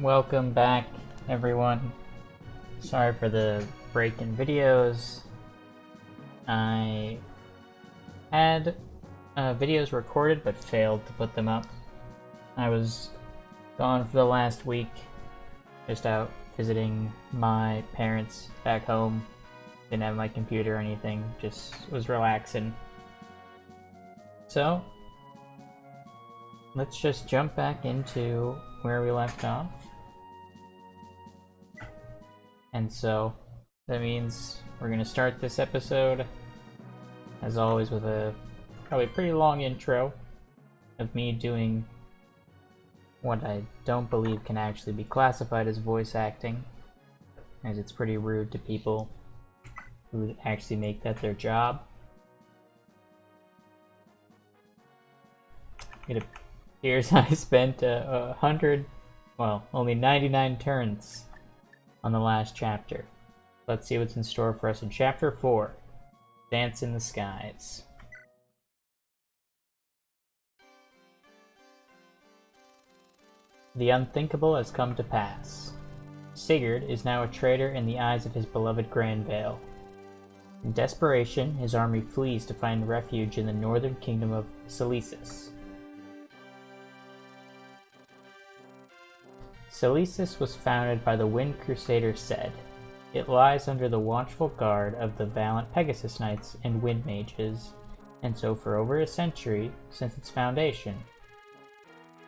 Welcome back, everyone. Sorry for the break in videos. I had videos recorded but failed to put them up. I was gone for the last week, just out visiting my parents back home. Didn't have my computer or anything, just was relaxing. So, let's just jump back into where we left off. And so, that means we're going to start this episode, as always, with a probably pretty long intro of me doing what I don't believe can actually be classified as voice acting, as it's pretty rude to people who actually make that their job. It appears I spent only 99 turns on the last chapter. Let's see what's in store for us in Chapter 4, Dance in the Skies. The unthinkable has come to pass. Sigurd is now a traitor in the eyes of his beloved Granvale. In desperation, his army flees to find refuge in the northern kingdom of Selesis. Selesis was founded by the Wind Crusader Sed. It lies under the watchful guard of the valiant Pegasus Knights and Wind Mages, and so for over a century since its foundation.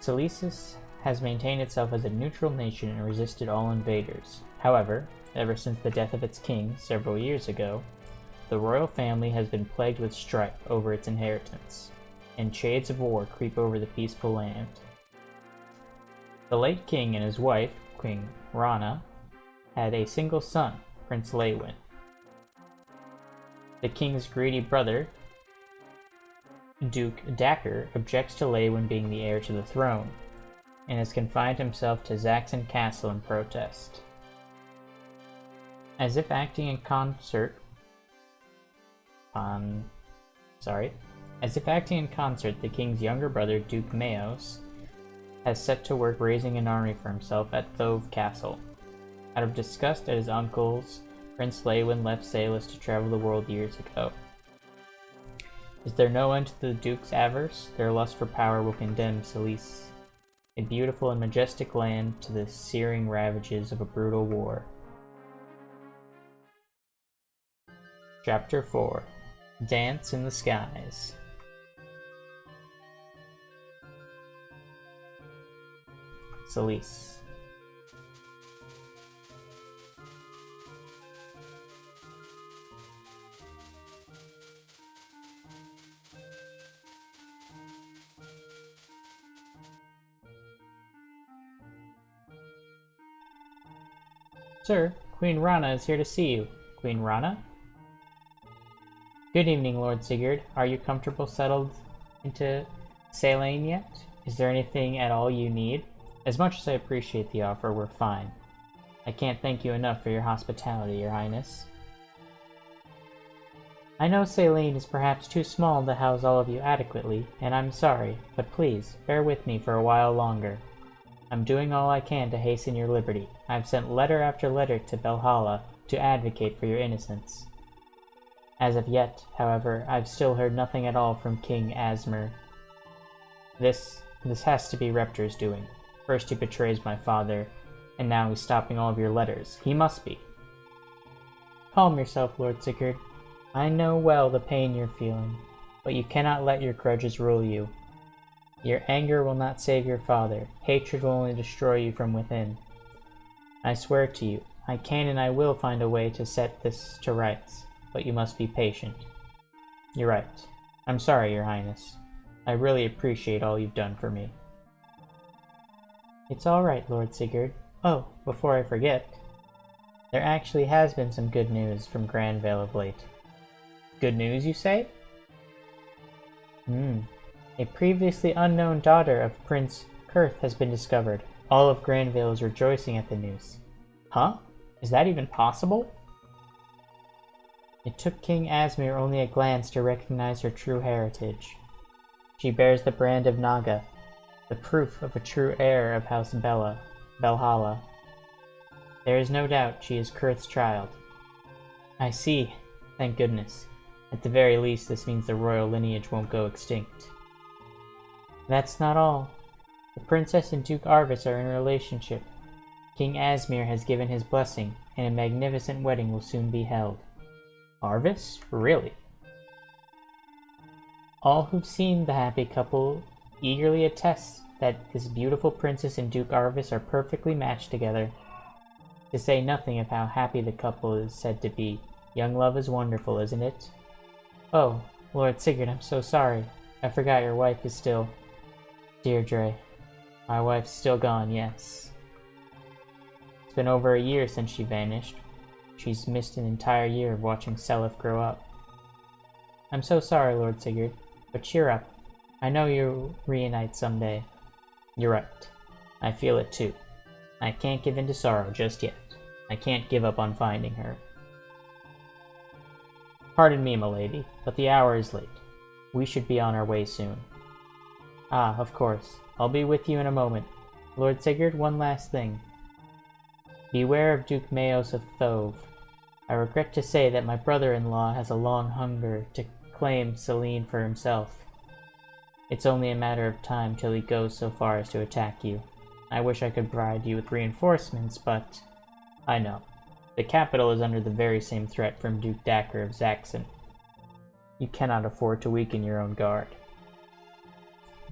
Selesis has maintained itself as a neutral nation and resisted all invaders. However, ever since the death of its king several years ago, the royal family has been plagued with strife over its inheritance, and shades of war creep over the peaceful land. The late king and his wife, Queen Rana, had a single son, Prince Leywin. The king's greedy brother, Duke Dacker, objects to Leywin being the heir to the throne, and has confined himself to Zaxxon Castle in protest. As if acting in concert, the king's younger brother, Duke Maos, has set to work raising an army for himself at Thove Castle. Out of disgust at his uncles, Prince Leywin left Salus to travel the world years ago. Is there no end to the Duke's avarice? Their lust for power will condemn Selesis, a beautiful and majestic land, to the searing ravages of a brutal war. Chapter 4, Dance in the Skies. Selesis. Sir, Queen Rana is here to see you. Queen Rana? Good evening, Lord Sigurd. Are you comfortable settled into Selene yet? Is there anything at all you need? As much as I appreciate the offer, we're fine. I can't thank you enough for your hospitality, Your Highness. I know Selene is perhaps too small to house all of you adequately, and I'm sorry, but please, bear with me for a while longer. I'm doing all I can to hasten your liberty. I've sent letter after letter to Belhalla to advocate for your innocence. As of yet, however, I've still heard nothing at all from King Asmer. This has to be Reptor's doing. First he betrays my father, and now he's stopping all of your letters. He must be. Calm yourself, Lord Sigurd. I know well the pain you're feeling, but you cannot let your grudges rule you. Your anger will not save your father. Hatred will only destroy you from within. I swear to you, I can and I will find a way to set this to rights, but you must be patient. You're right. I'm sorry, Your Highness. I really appreciate all you've done for me. It's all right, Lord Sigurd. Oh, before I forget, there actually has been some good news from Granvale of late. Good news, you say? A previously unknown daughter of Prince Kurth has been discovered. All of Granvale is rejoicing at the news. Huh? Is that even possible? It took King Asmir only a glance to recognize her true heritage. She bears the brand of Naga, the proof of a true heir of House Bella. Valhalla. There is no doubt she is Kurth's child. I see. Thank goodness. At the very least, this means the royal lineage won't go extinct. That's not all. The princess and Duke Arvis are in a relationship. King Asmir has given his blessing, and a magnificent wedding will soon be held. Arvis? Really? All who've seen the happy couple eagerly attest that this beautiful princess and Duke Arvis are perfectly matched together. To say nothing of how happy the couple is said to be. Young love is wonderful, isn't it? Oh, Lord Sigurd, I'm so sorry. I forgot your wife is still... Deirdre. My wife's still gone, yes. It's been over a year since she vanished. She's missed an entire year of watching Seliph grow up. I'm so sorry, Lord Sigurd, but cheer up. I know you'll reunite someday. You're right. I feel it too. I can't give in to sorrow just yet. I can't give up on finding her. Pardon me, milady, but the hour is late. We should be on our way soon. Ah, of course. I'll be with you in a moment. Lord Sigurd, one last thing. Beware of Duke Maos of Thove. I regret to say that my brother-in-law has a long hunger to claim Selene for himself. It's only a matter of time till he goes so far as to attack you. I wish I could provide you with reinforcements, but... I know. The capital is under the very same threat from Duke Dacker of Zaxxon. You cannot afford to weaken your own guard.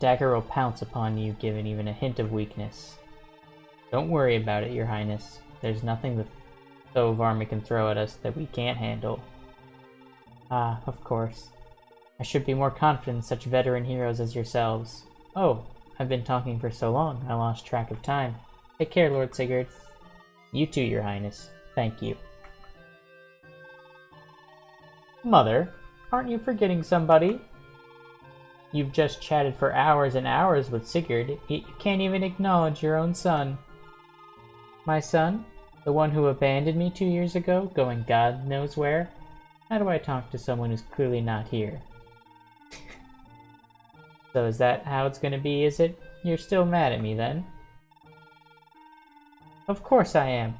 Dacker will pounce upon you given even a hint of weakness. Don't worry about it, Your Highness. There's nothing the Thove army can throw at us that we can't handle. Ah, of course. I should be more confident in such veteran heroes as yourselves. Oh, I've been talking for so long, I lost track of time. Take care, Lord Sigurd. You too, Your Highness. Thank you. Mother, aren't you forgetting somebody? You've just chatted for hours and hours with Sigurd, yet you can't even acknowledge your own son. My son? The one who abandoned me 2 years ago, going God knows where? How do I talk to someone who's clearly not here? So is that how it's gonna be, is it? You're still mad at me, then? Of course I am.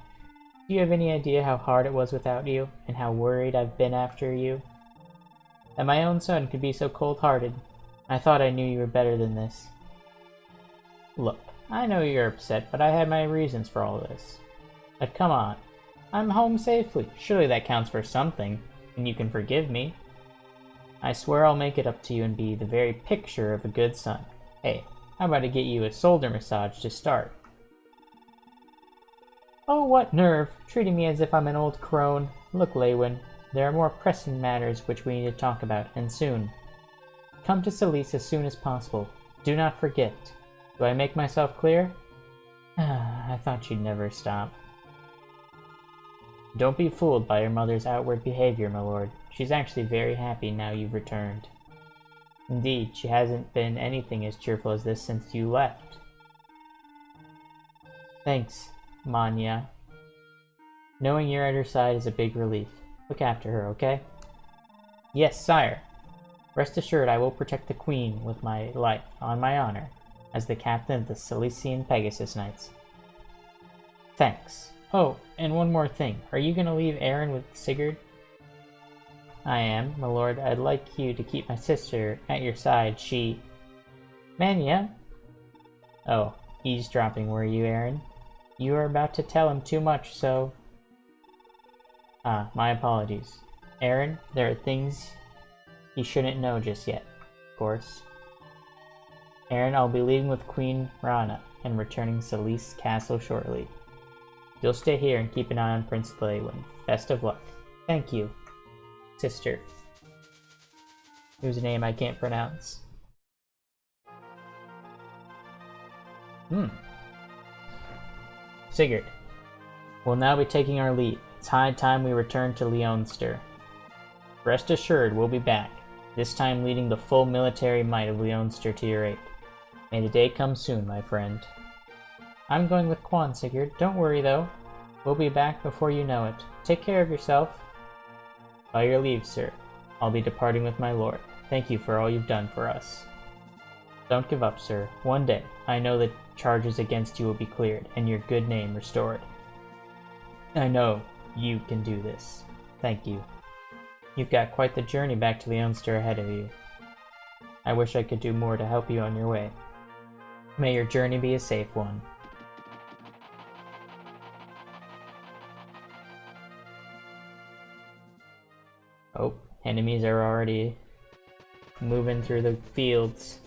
Do you have any idea how hard it was without you, and how worried I've been after you? That my own son could be so cold-hearted. I thought I knew you were better than this. Look, I know you're upset, but I had my reasons for all this. But come on. I'm home safely. Surely that counts for something, and you can forgive me. I swear I'll make it up to you and be the very picture of a good son. Hey, how about I get you a shoulder massage to start? Oh, what nerve, treating me as if I'm an old crone. Look, Leywin, there are more pressing matters which we need to talk about, and soon. Come to Selice as soon as possible. Do not forget. Do I make myself clear? I thought you'd never stop. Don't be fooled by your mother's outward behavior, my lord. She's actually very happy now you've returned. Indeed, she hasn't been anything as cheerful as this since you left. Thanks, Manya. Knowing you're at her side is a big relief. Look after her, okay? Yes, sire. Rest assured I will protect the Queen with my life, on my honor, as the captain of the Cilician Pegasus Knights. Thanks. Oh, and one more thing. Are you gonna leave Aaron with Sigurd? I am, my lord. I'd like you to keep my sister at your side. She... Manya? Oh, eavesdropping were you, Aaron? You were about to tell him too much, so... Ah, my apologies. Aaron, there are things he shouldn't know just yet, of course. Aaron, I'll be leaving with Queen Rana and returning Selice Castle shortly. You'll stay here and keep an eye on Prince Leywin. Best of luck. Thank you, sister. Whose name I can't pronounce. Sigurd. We'll now be taking our leave. It's high time we return to Leonster. Rest assured, we'll be back, this time leading the full military might of Leonster to your aid. May the day come soon, my friend. I'm going with Quan, Sigurd. Don't worry, though. We'll be back before you know it. Take care of yourself. By your leave, sir. I'll be departing with my lord. Thank you for all you've done for us. Don't give up, sir. One day, I know that charges against you will be cleared, and your good name restored. I know you can do this. Thank you. You've got quite the journey back to the Unster ahead of you. I wish I could do more to help you on your way. May your journey be a safe one. Oh, enemies are already moving through the fields.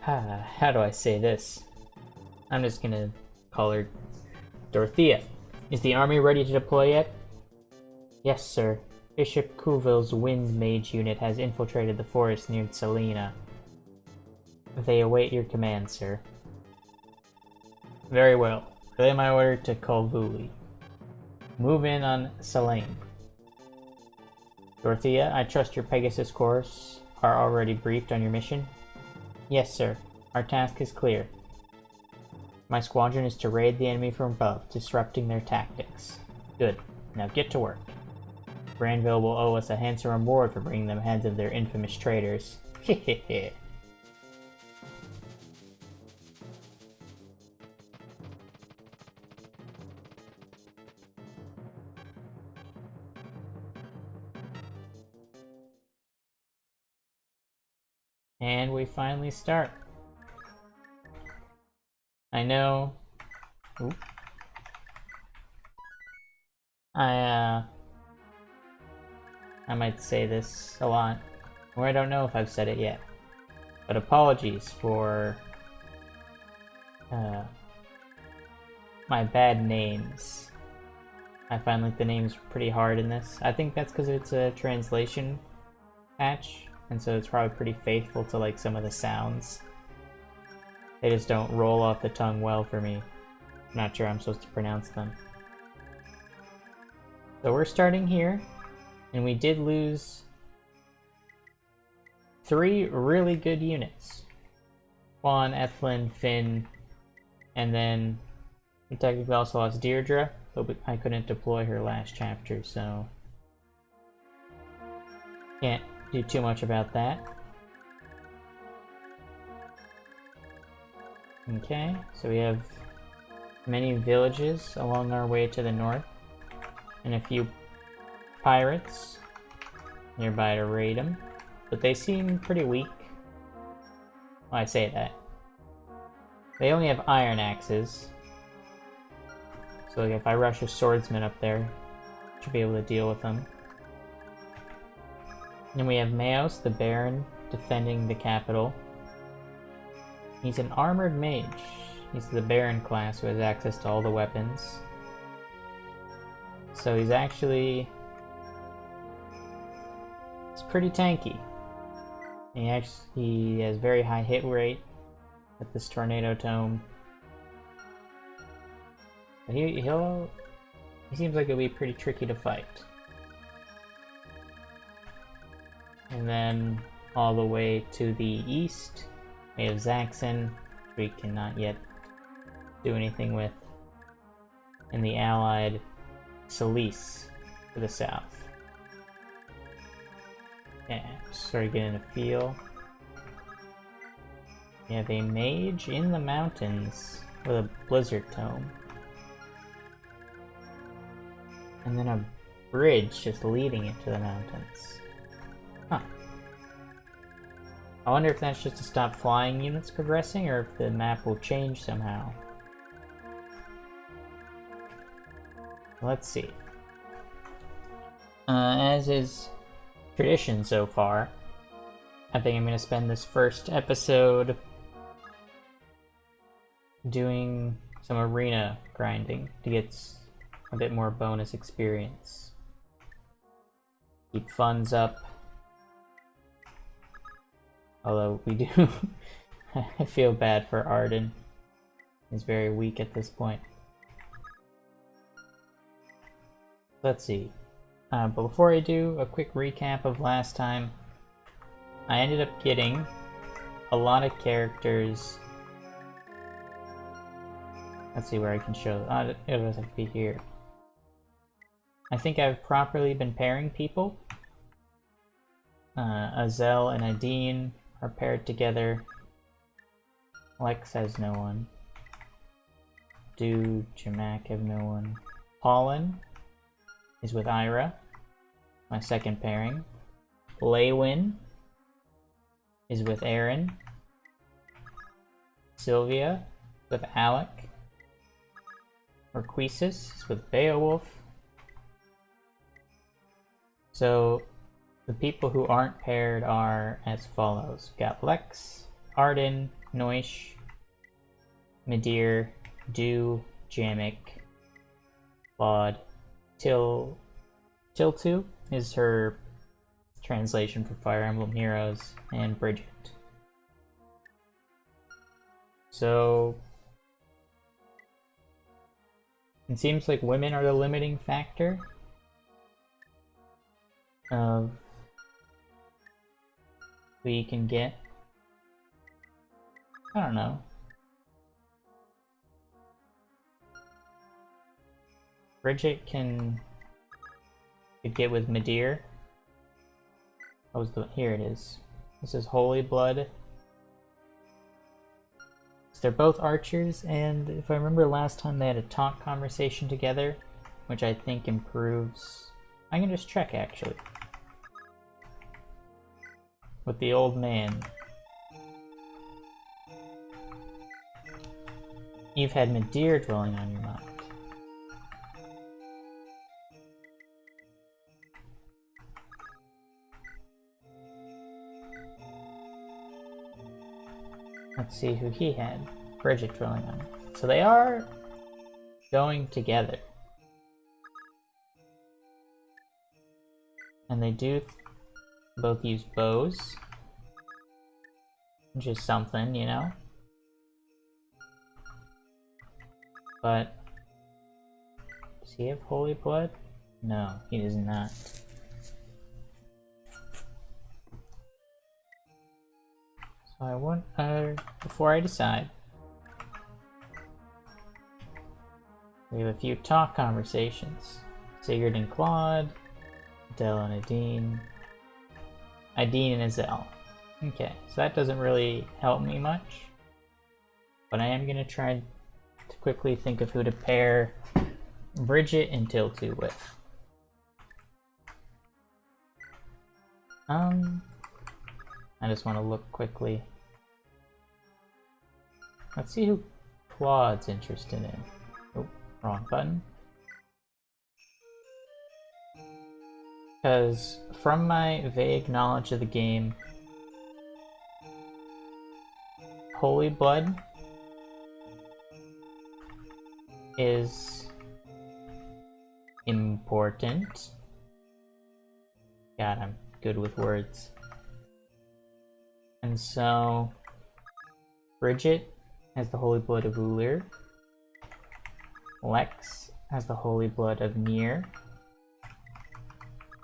How do I say this? I'm just gonna call her Dorothea. Is the army ready to deploy yet? Yes, sir. Bishop Couville's Wind Mage unit has infiltrated the forest near Salina. They await your command, sir. Very well. Relay my order to Colvuli. Move in on Salane. Dorothea, I trust your Pegasus Corps are already briefed on your mission? Yes, sir. Our task is clear. My squadron is to raid the enemy from above, disrupting their tactics. Good. Now get to work. Granville will owe us a handsome reward for bringing them heads of their infamous traitors. Hehehe. And we finally start. I know. Ooh. I might say this a lot, or I don't know if I've said it yet. But apologies for my bad names. I find like the names pretty hard in this. I think that's because it's a translation patch, and so it's probably pretty faithful to like some of the sounds. They just don't roll off the tongue well for me. I'm not sure I'm supposed to pronounce them. So we're starting here, and we did lose 3 really good units. Juan, Ethlyn, Finn, and then we technically also lost Deirdre, but I couldn't deploy her last chapter, so can't do too much about that. Okay, so we have many villages along our way to the north, and a few pirates nearby to raid them, but they seem pretty weak. Well, I say that. They only have iron axes, so like if I rush a swordsman up there, I should be able to deal with them. Then we have Maos, the Baron, defending the capital. He's an armored mage. He's the Baron class who has access to all the weapons. So he's actually... he's pretty tanky. He has very high hit rate with this Tornado Tome. But he seems like it'll be pretty tricky to fight. And then all the way to the east, we have Zaxxon, which we cannot yet do anything with, and the allied Solis to the south. Yeah, sort of getting a feel. We have a mage in the mountains with a blizzard tome. And then a bridge just leading it to the mountains. Huh. I wonder if that's just to stop flying units progressing, or if the map will change somehow. Let's see. As is tradition so far, I think I'm going to spend this first episode doing some arena grinding to get a bit more bonus experience. Keep funds up. Although we do... I feel bad for Arden. He's very weak at this point. Let's see. But before I do, a quick recap of last time. I ended up getting a lot of characters. Let's see where I can show. It doesn't be here. I think I've properly been pairing people. Azel and Adine are paired together. Lex has no one. Dude, Jamak have no one. Pollen is with Ira, my second pairing. Laywin is with Aaron. Sylvia with Alec. Marquises is with Beowulf. So the people who aren't paired are as follows. Got Lex, Arden, Noish, Midir, Du, Jamek, Claude, Tiltu is her translation for Fire Emblem Heroes, and Bridget. So it seems like women are the limiting factor of who you can get. I don't know. Bridget could get with Midir. Here it is. This is Holy Blood. So they're both archers, and if I remember last time they had a talk conversation together, which I think improves. I can just check actually. With the old man. You've had Midir dwelling on your mind. Let's see who he had. Bridget dwelling on. So they are going together. And they do both use bows. Which is something, you know? But does he have Holy Blood? No, he does not. So I want, before I decide, we have a few talk conversations. Sigurd and Claude, Adele and Adine, Adine and Azel. Okay, so that doesn't really help me much, but I am gonna try to quickly think of who to pair Bridget and Tiltu with. I just want to look quickly. Let's see who Claude's interested in. Oh, wrong button. Because from my vague knowledge of the game, Holy Blood is important. God, I'm good with words. And so Bridget has the Holy Blood of Ulir. Lex has the Holy Blood of Nier.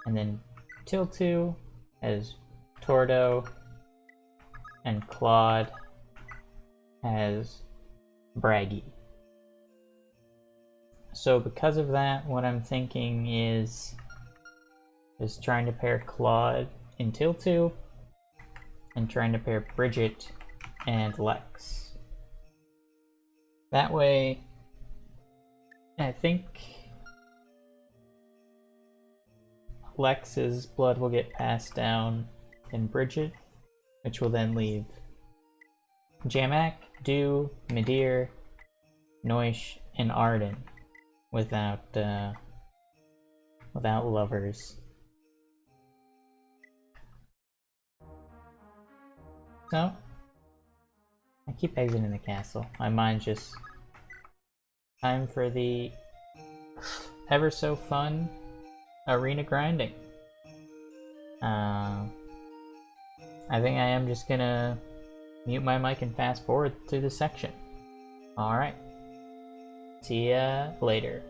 And then Tiltu has Tordo. And Claude has Braggy. So because of that, what I'm thinking is trying to pair Claude and Tiltu, and trying to pair Bridget and Lex. That way, I think Lex's blood will get passed down in Bridget, which will then leave Jamak, Du, Midir, Noish, and Arden without lovers. So, I keep exiting the castle. My mind's just time for the ever so fun arena grinding. I think I am just gonna mute my mic and fast forward through this section. Alright. See ya later.